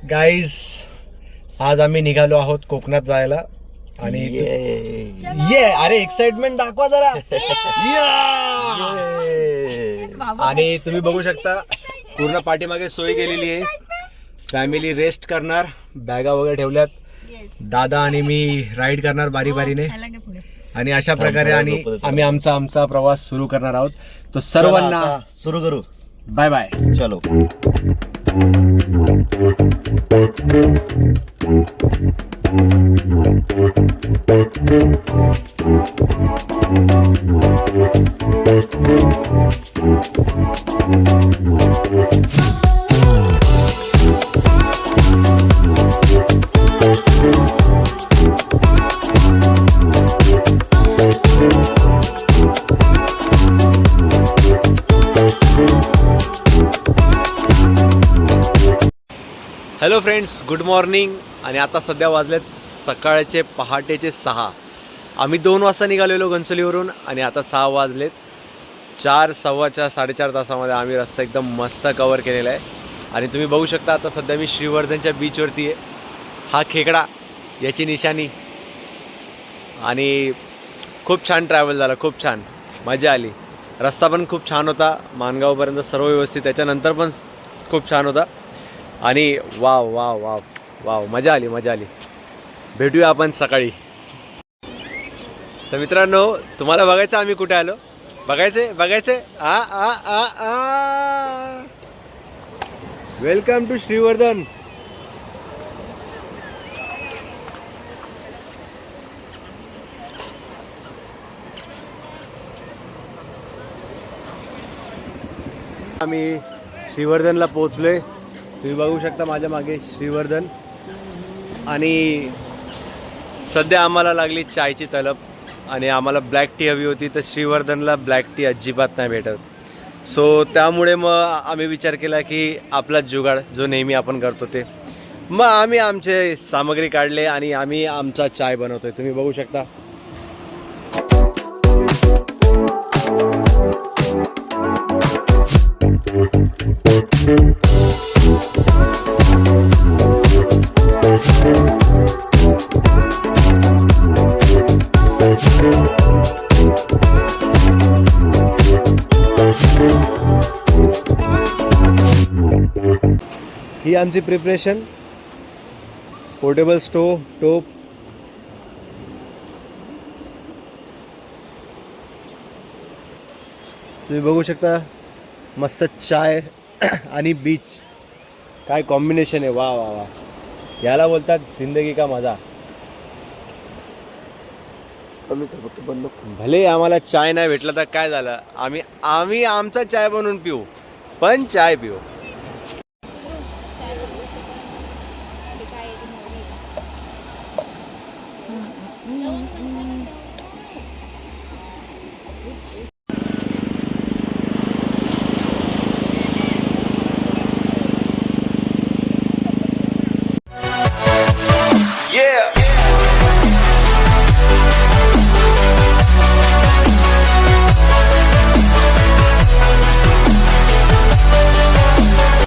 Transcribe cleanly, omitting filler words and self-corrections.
Guys आज आम्ही निघालो आहोत कोकणात जायला आणि ये अरे एक्साइटमेंट दाखवा जरा आणि तुम्ही बघू शकता पूर्ण पाठीमागे सोय केलेली आहे. फॅमिली रेस्ट करणार, बॅगा वगैरे ठेवल्यात. दादा आणि मी राईड करणार बारी बारीने आणि अशा प्रकारे आणि आम्ही आमचा प्रवास सुरू करणार आहोत. तो सर्वांना सुरू करू. Bye bye. चलो. Hello friends, good morning. आणि आता सध्या वाजलेत सकाळचे पहाटेचे 6. आम्ही 2 वाजता निघालेलो घनसोलीवरून आणि आता 6 वाजलेत. 4-4.5 तासामध्ये आम्ही रस्ता एकदम मस्त कवर केलेला आहे. आणि तुम्ही बघू शकता आता सध्या मी श्रीवर्धनच्या बीचवरती आहे. हा खेकडा याची निशाणी. आणि खूप छान ट्रॅव्हल झाला, खूप छान मजा आली. रस्ता पण खूप छान होता, माणगावपर्यंत सर्व व्यवस्थित. त्याच्यानंतर पण खूप छान होता. आणि वाव वाव वाव वाव मजा आली. भेटूया आपण सकाळी. तर मित्रांनो, तुम्हाला बघायचं आम्ही कुठे आलो? बघायचे वेलकम टू श्रीवर्धन. आम्ही श्रीवर्धनला पोहोचलोय. तुम्ही बघू शकता माझ्या मागे श्रीवर्धन. आणि सध्या आम्हाला लागली चायची तलब आणि आम्हाला ब्लॅक टी हवी होती. तर श्रीवर्धनला ब्लॅक टी अजिबात नाही भेटत. सो त्यामुळे मग आम्ही विचार केला की आपला जुगाड जो नेहमी आपण करतो ते मग आम्ही आमचे सामग्री काढले आणि आम्ही आमचा चाय बनवतोय. तुम्ही बघू शकता. ही आमची प्रिपरेशन. पोर्टेबल स्टोव, टोप, तुम्ही बघू शकता. मस्त चाय आणि बीच, काय कॉम्बिनेशन आहे. वा वा वा, याला बोलतात जिंदगी का मजा. भले आम्हाला चाय नाही भेटला तर काय झालं, आम्ही आमचा चाय बनवून पिऊ, पण चाय पिऊ.